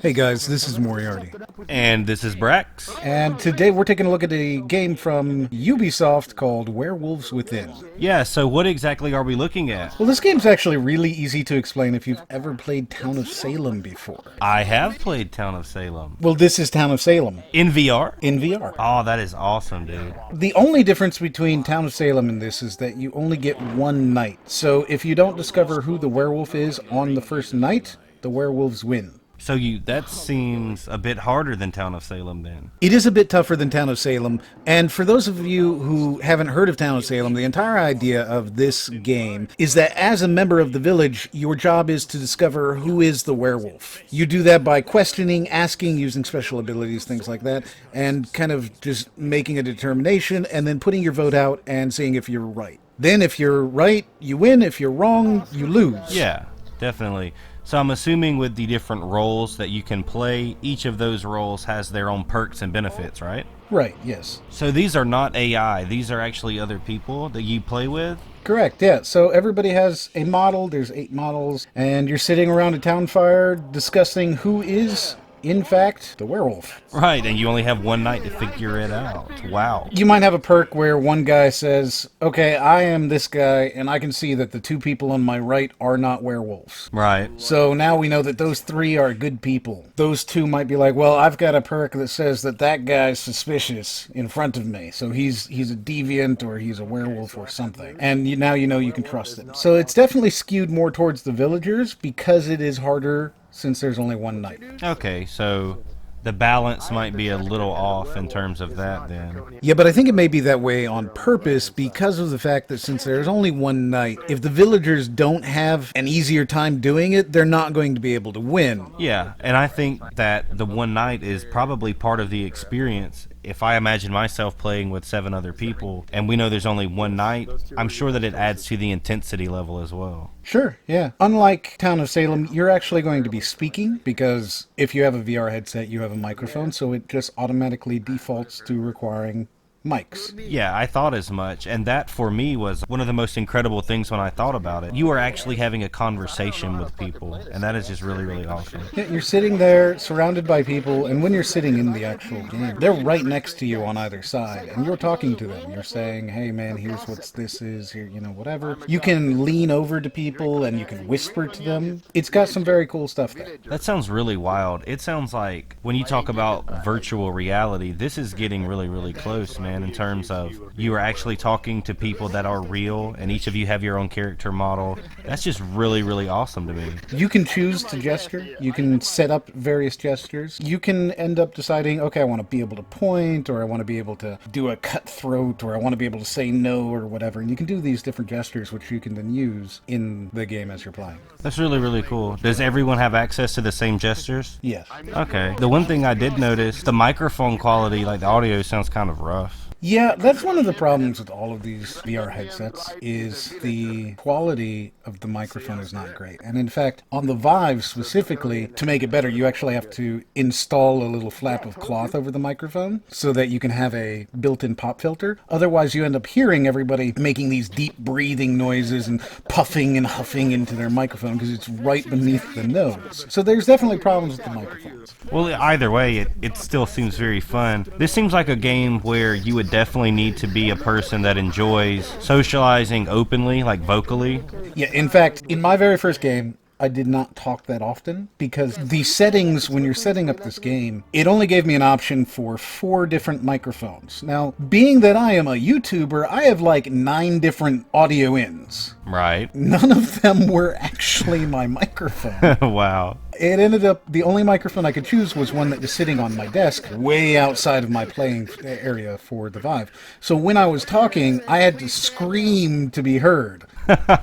Hey guys, this is Moriarty. And this is Brax. And today we're taking a look at a game from Ubisoft called Werewolves Within. Yeah, so what exactly are we looking at? Well, this game's actually really easy to explain if you've ever played Town of Salem before. I have played Town of Salem. Well, this is Town of Salem In VR? in VR. Oh, that is awesome, dude. The only difference between Town of Salem and this is that you only get one night. So if you don't discover who the werewolf is on the first night, the werewolves win. So that seems a bit harder than Town of Salem then. It is a bit tougher than Town of Salem, and for those of you who haven't heard of Town of Salem, the entire idea of this game is that as a member of the village, your job is to discover who is the werewolf. You do that by questioning, asking, using special abilities, things like that, and kind of just making a determination, and then putting your vote out and seeing if you're right. Then if you're right, you win. If you're wrong, you lose. Yeah, definitely. So I'm assuming with the different roles that you can play, each of those roles has their own perks and benefits, right? Right, yes. So these are not AI, these are actually other people that you play with? Correct, yeah. So everybody has a model, there's 8 models, and you're sitting around a town fire discussing who is, in fact, the werewolf. Right, and you only have one night to figure it out. Wow. You might have a perk where one guy says, okay, I am this guy, and I can see that the 2 people on my right are not werewolves. Right. So now we know that those 3 are good people. Those 2 might be like, well, I've got a perk that says that that guy's suspicious in front of me. So he's a deviant or he's a werewolf or something. And now you know you can trust him. So it's definitely skewed more towards the villagers because it is harder since there's only one night. Okay, so the balance might be a little off in terms of that then. Yeah, but I think it may be that way on purpose because of the fact that since there's only one night, if the villagers don't have an easier time doing it, they're not going to be able to win. Yeah, and I think that the one night is probably part of the experience. If I imagine myself playing with 7 other people and we know there's only one night, I'm sure that it adds to the intensity level as well. Sure, yeah. Unlike Town of Salem, you're actually going to be speaking because if you have a VR headset, you have a microphone, so it just automatically defaults to requiring mics. Yeah, I thought as much, and that for me was one of the most incredible things when I thought about it. You are actually having a conversation with people, and that is just really, really awesome. Yeah, you're sitting there surrounded by people, and when you're sitting in the actual game, they're right next to you on either side, and you're talking to them. You're saying, hey man, here's what this is, here, you know, whatever. You can lean over to people and you can whisper to them. It's got some very cool stuff there. That sounds really wild. It sounds like when you talk about virtual reality, this is getting really, really close, man, in terms of you are actually talking to people that are real and each of you have your own character model. That's just really, really awesome to me. You can choose to gesture. You can set up various gestures. You can end up deciding, okay, I want to be able to point, or I want to be able to do a cutthroat, or I want to be able to say no, or whatever. And you can do these different gestures, which you can then use in the game as you're playing. That's really, really cool. Does everyone have access to the same gestures? Yes. Okay. The one thing I did notice, the microphone quality, like the audio sounds kind of rough. Yeah, that's one of the problems with all of these VR headsets is the quality of the microphone is not great. And in fact, on the Vive specifically, to make it better, you actually have to install a little flap of cloth over the microphone so that you can have a built-in pop filter. Otherwise, you end up hearing everybody making these deep breathing noises and puffing and huffing into their microphone because it's right beneath the nose. So there's definitely problems with the microphones. Well, either way, it still seems very fun. This seems like a game where you would definitely need to be a person that enjoys socializing openly, like vocally. Yeah, in fact, in my very first game, I did not talk that often because the settings, when you're setting up this game, it only gave me an option for 4 different microphones. Now, being that I am a YouTuber, I have like 9 different audio ins. Right. None of them were actually my microphone. Wow. It ended up, the only microphone I could choose was one that was sitting on my desk, way outside of my playing area for the Vive. So when I was talking, I had to scream to be heard.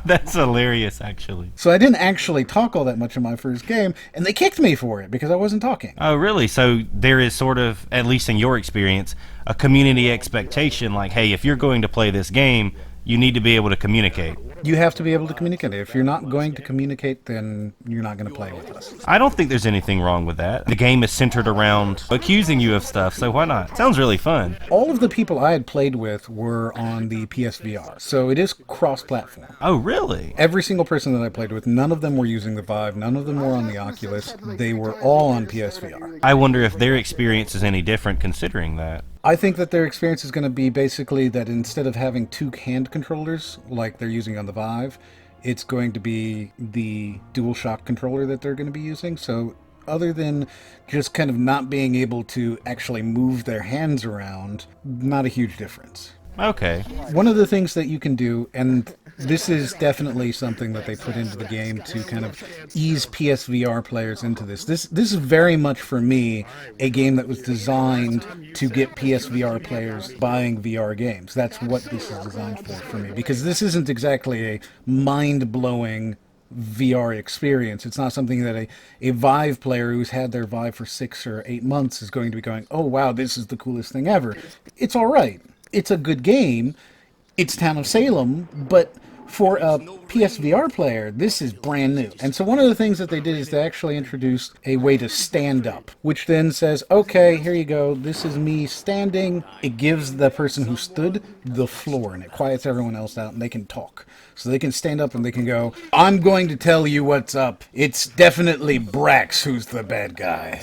That's hilarious, actually. So I didn't actually talk all that much in my first game, and they kicked me for it because I wasn't talking. Oh, really? So there is sort of, at least in your experience, a community expectation like, hey, if you're going to play this game, you need to be able to communicate. You have to be able to communicate. If you're not going to communicate, then you're not going to play with us. I don't think there's anything wrong with that. The game is centered around accusing you of stuff, so why not? Sounds really fun. All of the people I had played with were on the PSVR, so it is cross-platform. Oh, really? Every single person that I played with, none of them were using the Vive, none of them were on the Oculus. They were all on PSVR. I wonder if their experience is any different considering that. I think that their experience is going to be basically that instead of having two hand controllers like they're using on the Vive, it's going to be the DualShock controller that they're going to be using. So other than just kind of not being able to actually move their hands around, not a huge difference. Okay. One of the things that you can do, and this is definitely something that they put into the game to kind of ease PSVR players into this. This is very much, for me, a game that was designed to get PSVR players buying VR games. That's what this is designed for me. Because this isn't exactly a mind-blowing VR experience. It's not something that a Vive player who's had their Vive for 6 or 8 months is going to be going, oh wow, this is the coolest thing ever. It's alright. It's a good game. It's Town of Salem, but for a PSVR player, this is brand new. And so one of the things that they did is they actually introduced a way to stand up, which then says, okay, here you go, this is me standing. It gives the person who stood the floor, and it quiets everyone else out, and they can talk. So they can stand up and they can go, I'm going to tell you what's up. It's definitely Brax who's the bad guy.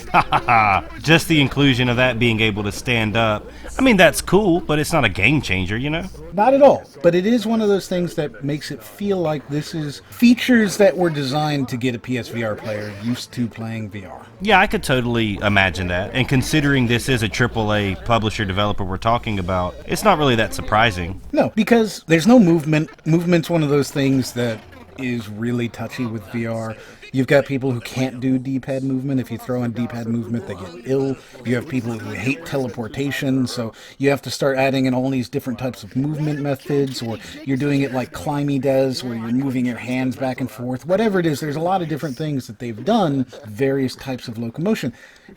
Just the inclusion of that being able to stand up. I mean, that's cool, but it's not a game changer, you know? Not at all. But it is one of those things that makes it feel like this is features that were designed to get a PSVR player used to playing VR. Yeah, I could totally imagine that. And considering this is a AAA publisher developer we're talking about, it's not really that surprising. No, because there's no movement. Movement's one of those things that is really touchy with VR. You've got people who can't do D-pad movement. If you throw in D-pad movement, they get ill. You have people who hate teleportation, so you have to start adding in all these different types of movement methods, or you're doing it like Climby does, where you're moving your hands back and forth. Whatever it is, there's a lot of different things that they've done, various types of locomotion.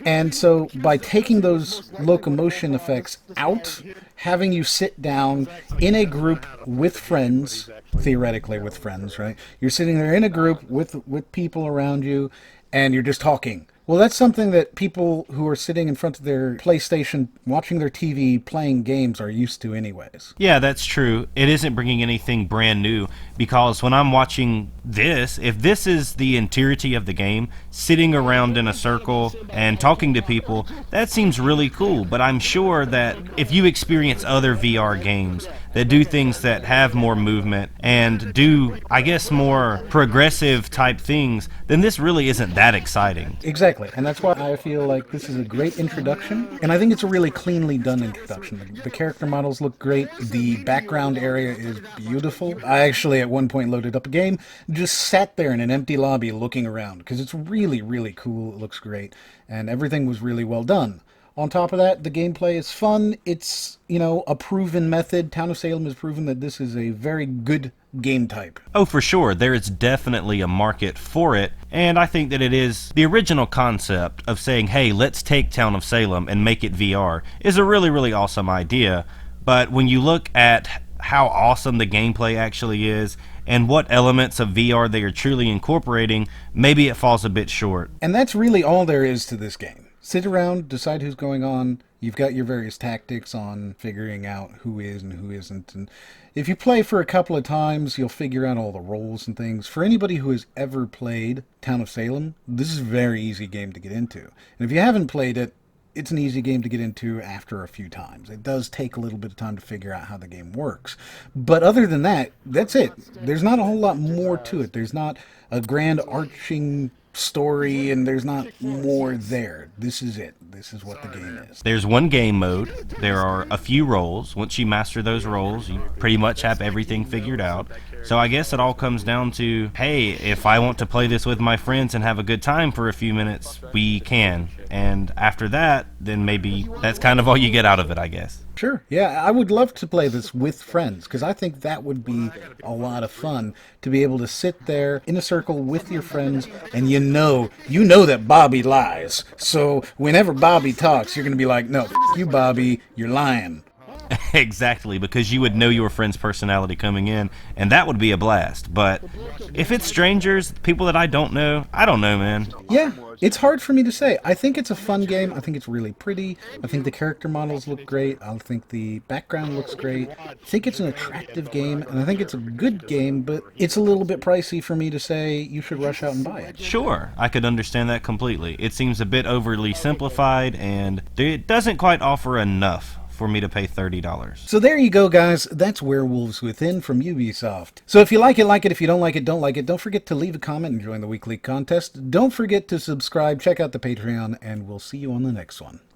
And so by taking those locomotion effects out, having you sit down in a group with friends, theoretically with friends, right? You're sitting there in a group with people around you, and you're just talking. Well, that's something that people who are sitting in front of their PlayStation, watching their TV, playing games are used to anyways. Yeah, that's true. It isn't bringing anything brand new, because when I'm watching this, if this is the entirety of the game, sitting around in a circle and talking to people, that seems really cool. But I'm sure that if you experience other VR games that do things that have more movement and do, I guess, more progressive type things, then this really isn't that exciting. Exactly, and that's why I feel like this is a great introduction, and I think it's a really cleanly done introduction. The character models look great, the background area is beautiful. I actually at one point loaded up a game, just sat there in an empty lobby looking around, because it's really, really cool, it looks great, and everything was really well done. On top of that, the gameplay is fun. It's, a proven method. Town of Salem has proven that this is a very good game type. Oh, for sure. There is definitely a market for it. And I think that it is the original concept of saying, hey, let's take Town of Salem and make it VR is a really, really awesome idea. But when you look at how awesome the gameplay actually is and what elements of VR they are truly incorporating, maybe it falls a bit short. And that's really all there is to this game. Sit around, decide who's going on. You've got your various tactics on figuring out who is and who isn't. And if you play for a couple of times, you'll figure out all the roles and things. For anybody who has ever played Town of Salem, this is a very easy game to get into. And if you haven't played it, it's an easy game to get into after a few times. It does take a little bit of time to figure out how the game works. But other than that, that's it. There's not a whole lot more to it. There's not a grand arching story, and there's not more there. This is it. This is what the game is. There's one game mode. There are a few roles. Once you master those roles, you pretty much have everything figured out. So I guess it all comes down to, hey, if I want to play this with my friends and have a good time for a few minutes, we can. And after that, then maybe that's kind of all you get out of it, I guess. Sure. Yeah, I would love to play this with friends, because I think that would be a lot of fun to be able to sit there in a circle with your friends, and you know that Bobby lies. So whenever Bobby talks, you're going to be like, no, f*** you, Bobby, you're lying. Exactly, because you would know your friend's personality coming in, and that would be a blast. But if it's strangers, people that I don't know, man. Yeah, it's hard for me to say. I think it's a fun game. I think it's really pretty. I think the character models look great. I think the background looks great. I think it's an attractive game, and I think it's a good game, but it's a little bit pricey for me to say you should rush out and buy it. Sure, I could understand that completely. It seems a bit overly simplified, and it doesn't quite offer enough for me to pay $30. So there you go, guys. That's Werewolves Within from Ubisoft. So if you like it, like it. If you don't like it, don't like it. Don't forget to leave a comment and join the weekly contest. Don't forget to subscribe, check out the Patreon, and we'll see you on the next one.